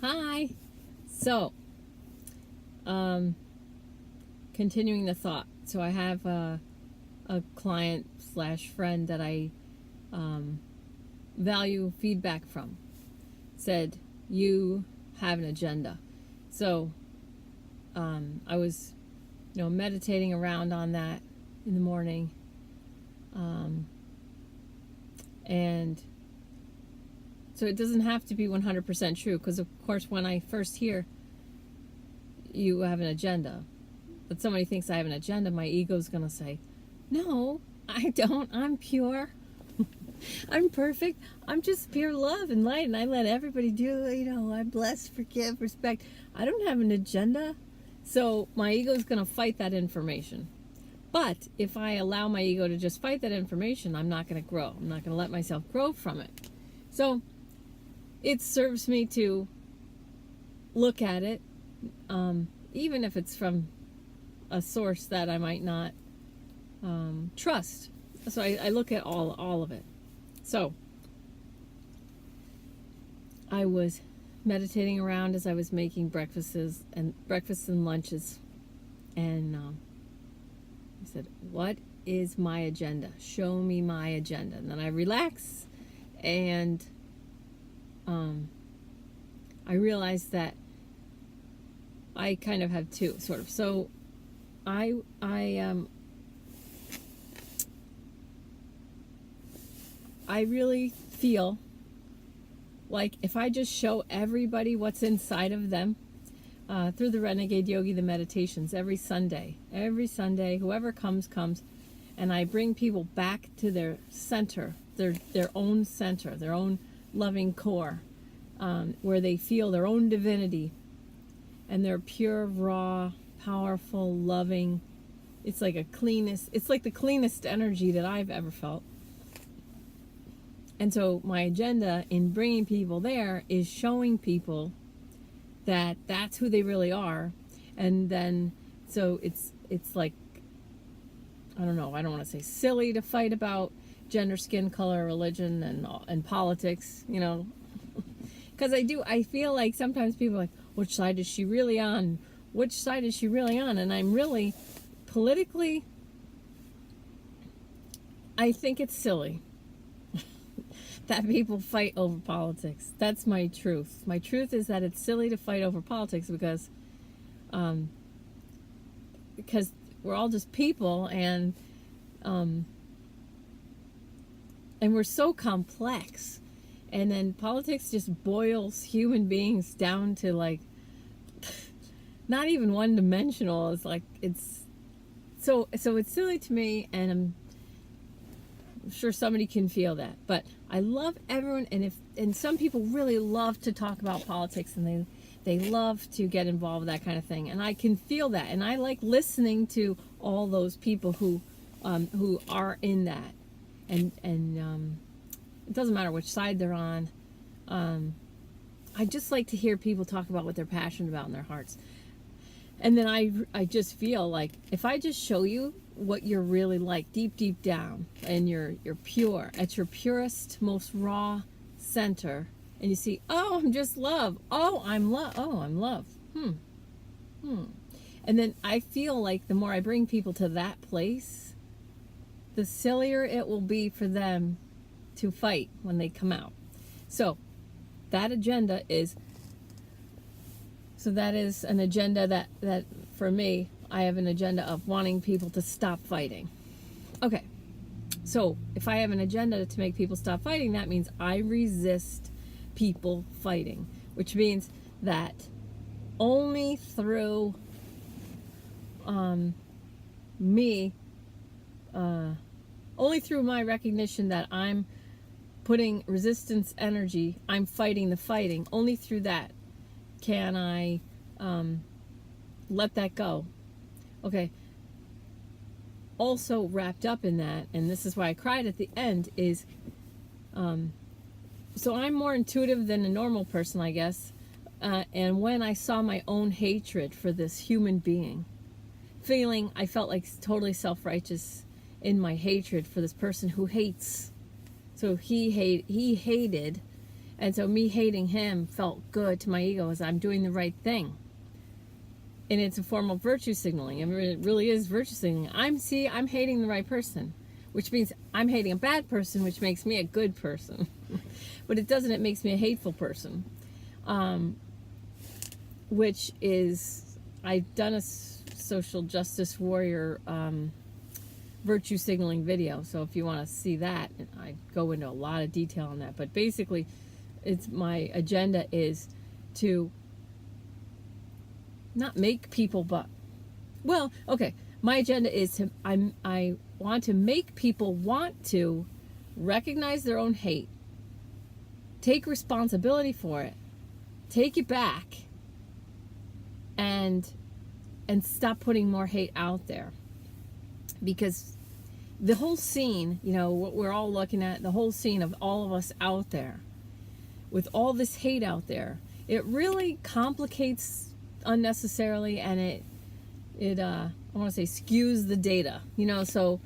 Hi. So, um, continuing the thought. So I have a client slash friend that I value feedback from. Said you have an agenda. So I was, meditating around on that in the morning, and so it doesn't have to be 100% true because, of course, when I first hear you have an agenda, but somebody thinks I have an agenda, my ego's going to say, no, I don't. I'm pure. I'm perfect. I'm just pure love and light, and I let everybody do, I bless, forgive, respect. I don't have an agenda. So my ego's going to fight that information. But if I allow my ego to just fight that information, I'm not going to grow. I'm not going to let myself grow from it. So it serves me to look at it, even if it's from a source that I might not trust. So I look at all of it. So I was meditating around as I was making breakfasts and lunches, and I said, "What is my agenda? Show me my agenda." And then I relax, and I realized that I kind of have two, sort of. So I really feel like if I just show everybody what's inside of them through the Renegade Yogi, the meditations, every Sunday, whoever comes, and I bring people back to their center, their own center, their own loving core, where they feel their own divinity and their pure, raw, powerful, loving. It's like the cleanest energy that I've ever felt. And so my agenda in bringing people there is showing people that that's who they really are. And then, so it's like, I don't know, I don't want to say silly to fight about gender, skin color, religion, and politics, because I feel like sometimes people are like, which side is she really on? Which side is she really on? And I'm really, politically, I think it's silly that people fight over politics. That's my truth. My truth is that it's silly to fight over politics because we're all just people, and we're so complex. And then politics just boils human beings down to like not even one dimensional. It's like it's silly to me, and I'm sure somebody can feel that. But I love everyone, and some people really love to talk about politics, and they love to get involved with that kind of thing, and I can feel that, and I like listening to all those people who are in that, and it doesn't matter which side they're on. I just like to hear people talk about what they're passionate about in their hearts. And then I just feel like if I just show you what you're really like deep down, and you're pure at your purest, most raw center, and you see, oh, I'm just love. Oh, I'm love. Oh, I'm love. And then I feel like the more I bring people to that place, the sillier it will be for them to fight when they come out. So that agenda is an agenda that for me, I have an agenda of wanting people to stop fighting. Okay, so if I have an agenda to make people stop fighting, that means I resist people fighting, which means that only through only through my recognition that I'm putting resistance energy, I'm fighting the fighting, only through that can I let that go. Okay. Also wrapped up in that, and this is why I cried at the end, is so I'm more intuitive than a normal person, I guess. And when I saw my own hatred for this human being, I felt like totally self-righteous in my hatred for this person who hates. So he hated, And so me hating him felt good to my ego as I'm doing the right thing. And it's a form of virtue signaling. I mean, it really is virtue signaling. I'm hating the right person, which means I'm hating a bad person, which makes me a good person. But it makes me a hateful person. Which is, I've done a social justice warrior virtue signaling video. So if you want to see that, I go into a lot of detail on that. But basically, my agenda is to not make people, my agenda is to, I want to make people want to recognize their own hate, take responsibility for it, take it back, and stop putting more hate out there. Because the whole scene, what we're all looking at, the whole scene of all of us out there, with all this hate out there, it really complicates unnecessarily, and it I want to say skews the data, so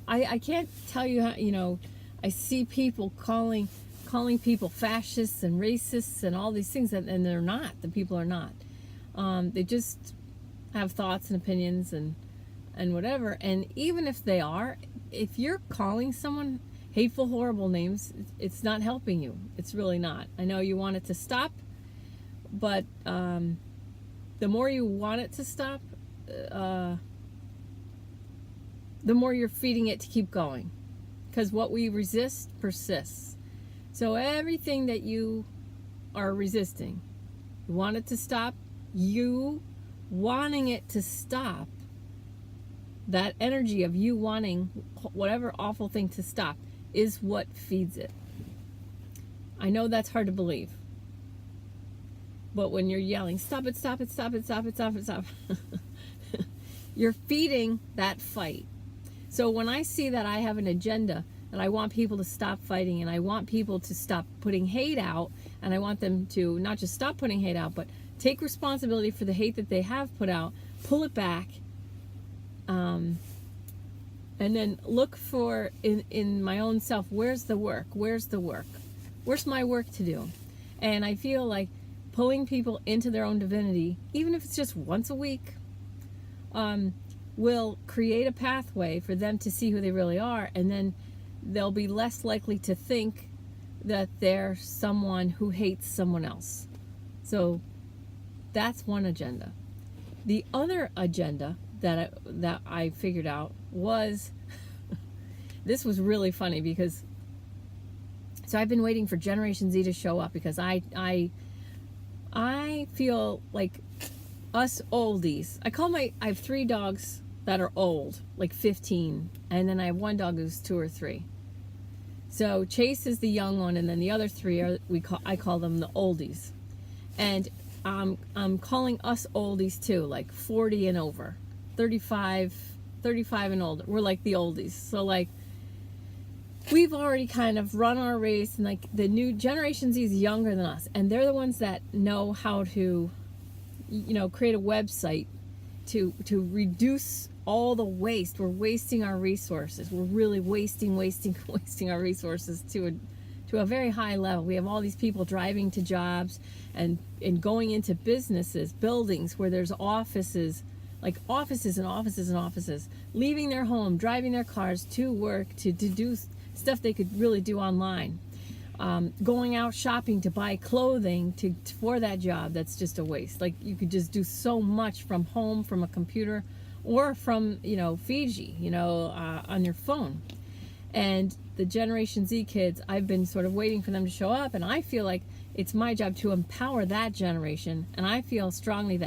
I can't tell you how, I see people calling people fascists and racists and all these things, and they're not. The people are not. They just have thoughts and opinions and whatever. And even if they are, if you're calling someone hateful, horrible names, it's not helping you. It's really not. I know you want it to stop, but the more you want it to stop, the more you're feeding it to keep going. Because what we resist persists. So everything that you are resisting, you want it to stop, you wanting it to stop, that energy of you wanting whatever awful thing to stop is what feeds it. I know that's hard to believe. But when you're yelling, stop it, stop it, stop it, stop it, stop it, stop it, you're feeding that fight. So when I see that I have an agenda, and I want people to stop fighting, and I want people to stop putting hate out, and I want them to not just stop putting hate out, but take responsibility for the hate that they have put out, pull it back, and then look for, in my own self, where's the work? Where's the work? Where's my work to do? And I feel like pulling people into their own divinity, even if it's just once a week, will create a pathway for them to see who they really are, and then they'll be less likely to think that they're someone who hates someone else. So that's one agenda. The other agenda that I figured out was, this was really funny because, so I've been waiting for Generation Z to show up because I feel like us oldies, I have 3 dogs that are old, like 15, and then I have 1 dog who's 2 or 3. So Chase is the young one, and then the other 3 are, I call them the oldies. And I'm calling us oldies too, like 40 and over, 35 and older. We're like the oldies. So like, we've already kind of run our race, and like the new Generation Z is younger than us, and they're the ones that know how to, create a website to reduce all the waste. We're wasting our resources. We're really wasting our resources to a very high level. We have all these people driving to jobs and going into businesses, buildings where there's offices, like offices and offices and offices, leaving their home, driving their cars to work to do stuff they could really do online. Going out shopping to buy clothing for that job, that's just a waste. Like, you could just do so much from home, from a computer, or from, Fiji, on your phone. And the Generation Z kids, I've been sort of waiting for them to show up, and I feel like it's my job to empower that generation. And I feel strongly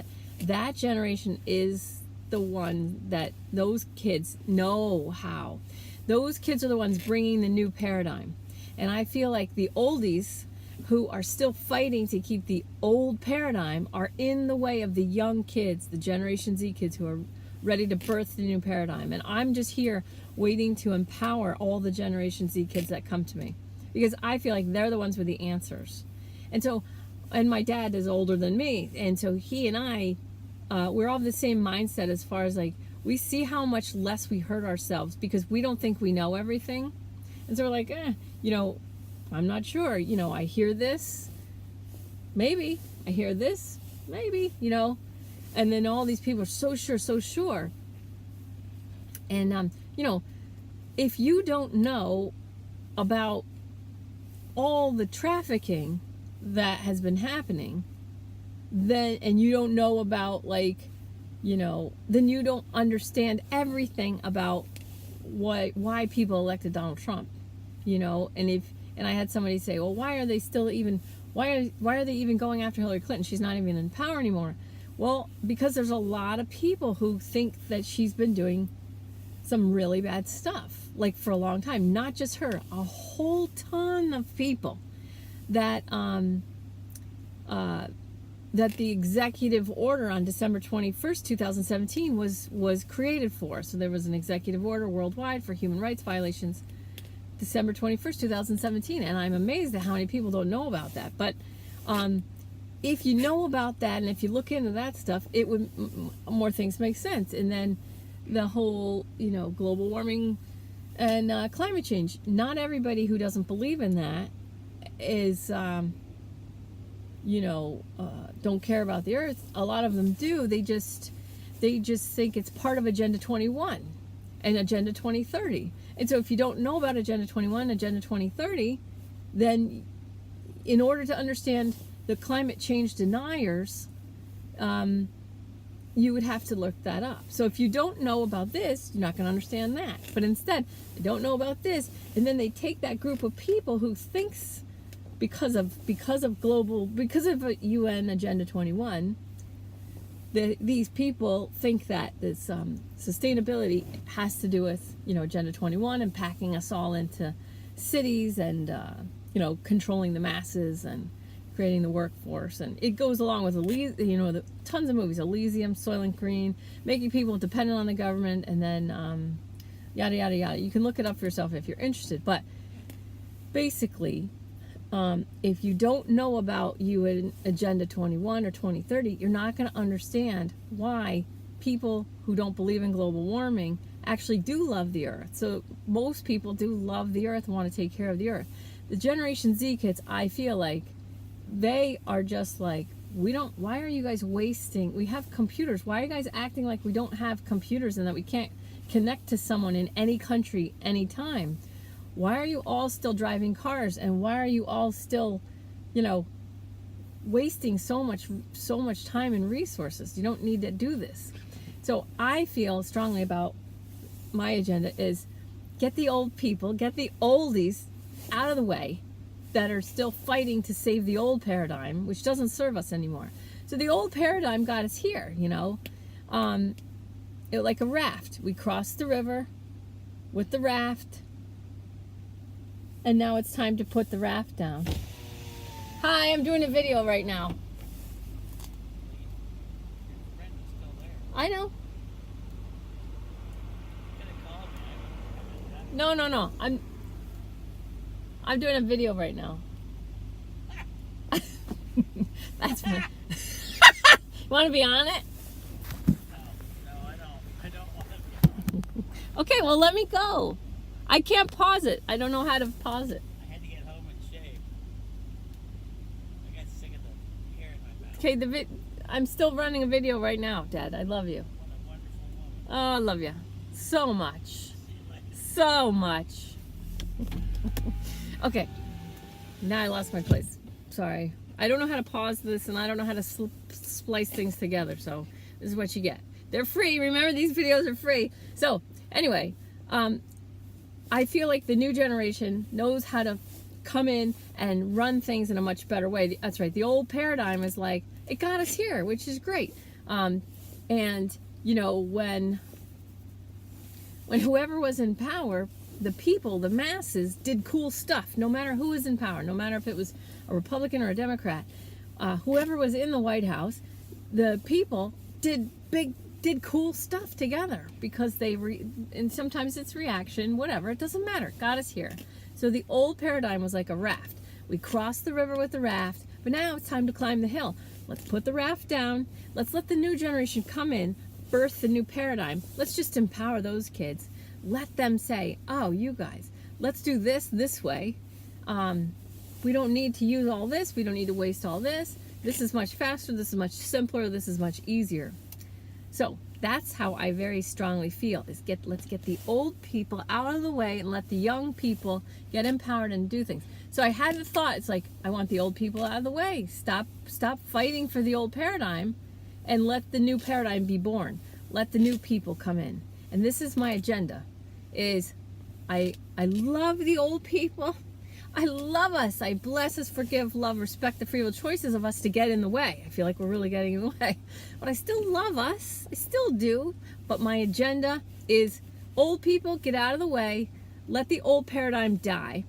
that generation is the one that those kids know how. Those kids are the ones bringing the new paradigm. And I feel like the oldies, who are still fighting to keep the old paradigm, are in the way of the young kids, the Generation Z kids, who are ready to birth the new paradigm. And I'm just here waiting to empower all the Generation Z kids that come to me, because I feel like they're the ones with the answers. And so, and my dad is older than me, and so he and I, we're all the same mindset as far as like, we see how much less we hurt ourselves because we don't think we know everything. And so we're like, I'm not sure. You know, I hear this, maybe. I hear this, maybe, you know. And then all these people are so sure, so sure. And, you know, if you don't know about all the trafficking that has been happening, then, and you don't know about, like, you know, then you don't understand everything about why people elected Donald Trump, you know. And I had somebody say, well, why are they still even, why are they even going after Hillary Clinton? She's not even in power anymore. Well, because there's a lot of people who think that she's been doing some really bad stuff, like, for a long time. Not just her, a whole ton of people that that the executive order on December 21st, 2017 was created for. So there was an executive order worldwide for human rights violations December 21st, 2017. And I'm amazed at how many people don't know about that. But if you know about that, and if you look into that stuff, it would, more things make sense. And then the whole, you know, global warming and climate change. Not everybody who doesn't believe in that is, you know, don't care about the earth. A lot of them do. They just think it's part of Agenda 21 and Agenda 2030. And so if you don't know about Agenda 21, Agenda 2030, then in order to understand the climate change deniers, you would have to look that up. So if you don't know about this, you're not going to understand that. But instead, you don't know about this, and then they take that group of people who thinks because of UN Agenda 21, these people think that this sustainability has to do with, you know, Agenda 21 and packing us all into cities and you know, controlling the masses and creating the workforce. And it goes along with, you know, the tons of movies, Elysium, Soylent Green, making people dependent on the government, and then yada yada yada. You can look it up for yourself if you're interested. But basically, if you don't know about UN Agenda 21 or 2030, you're not going to understand why people who don't believe in global warming actually do love the earth. So most people do love the earth and want to take care of the earth. The Generation Z kids, I feel like, they are just like, why are you guys wasting, we have computers, why are you guys acting like we don't have computers and that we can't connect to someone in any country anytime? Why are you all still driving cars, and why are you all still, you know, wasting so much time and resources? You don't need to do this. So I feel strongly about my agenda is get the old people, get the oldies out of the way that are still fighting to save the old paradigm, which doesn't serve us anymore. So the old paradigm got us here, you know, like a raft. We crossed the river with the raft, and now it's time to put the raft down. Hi, I'm doing a video right now. I know. No. I'm doing a video right now. That's me. You want to be on it? No, I don't want to. Okay, well, let me go. I can't pause it. I don't know how to pause it. I had to get home and shave. I got sick of the hair in my mouth. Okay, I'm still running a video right now, Dad. I love you. What a wonderful woman. Oh, I love you so much. So much. Okay, now I lost my place. Sorry. I don't know how to pause this, and I don't know how to splice things together, so this is what you get. They're free. Remember, these videos are free. So, anyway, I feel like the new generation knows how to come in and run things in a much better way. That's right. The old paradigm is like, it got us here, which is great. And, you know, when whoever was in power, the people, the masses, did cool stuff, no matter who was in power, no matter if it was a Republican or a Democrat. Whoever was in the White House, the people did cool stuff together because and sometimes it's reaction, whatever, it doesn't matter, got us here. So the old paradigm was like a raft. We crossed the river with the raft, but now it's time to climb the hill. Let's put the raft down. Let's let the new generation come in, birth the new paradigm. Let's just empower those kids. Let them say, oh, you guys, let's do this way. We don't need to use all this. We don't need to waste all this. This is much faster. This is much simpler. This is much easier. So that's how I very strongly feel, is let's get the old people out of the way and let the young people get empowered and do things. So I had the thought, it's like, I want the old people out of the way. Stop fighting for the old paradigm and let the new paradigm be born. Let the new people come in. And this is my agenda, is I love the old people. I love us. I bless us, forgive, love, respect the free will choices of us to get in the way. I feel like we're really getting in the way. But I still love us. I still do. But my agenda is old people, get out of the way. Let the old paradigm die.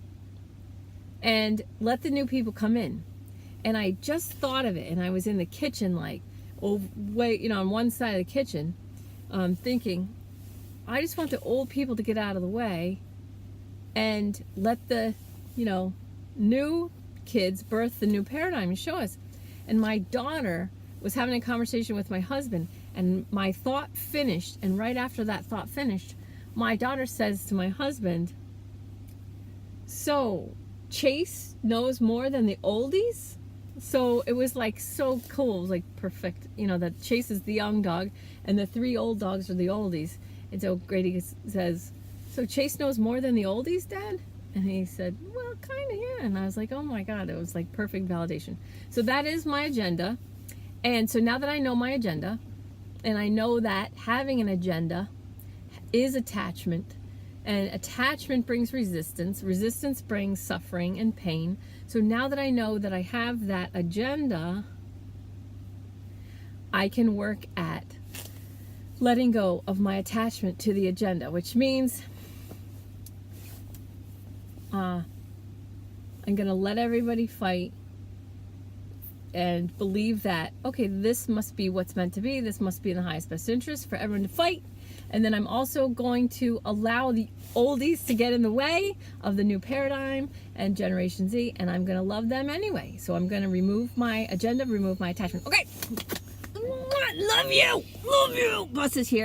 And let the new people come in. And I just thought of it. And I was in the kitchen, like, on one side of the kitchen, thinking, I just want the old people to get out of the way and let the new kids birth the new paradigm and show us. And my daughter was having a conversation with my husband, and my thought finished, and right after that thought finished, my daughter says to my husband, so Chase knows more than the oldies? So it was like so cool. It was like perfect, that Chase is the young dog and the 3 old dogs are the oldies. And so Grady says, so Chase knows more than the oldies, Dad? And he said, well, kind of, yeah. And I was like, oh my God, it was like perfect validation. So that is my agenda. And so now that I know my agenda, and I know that having an agenda is attachment, and attachment brings resistance, resistance brings suffering and pain. So now that I know that I have that agenda, I can work at letting go of my attachment to the agenda, which means I'm going to let everybody fight and believe that, okay, this must be what's meant to be. This must be in the highest best interest for everyone to fight. And then I'm also going to allow the oldies to get in the way of the new paradigm and Generation Z, and I'm going to love them anyway. So I'm going to remove my agenda, remove my attachment. Okay. Love you. Love you. Bus is here.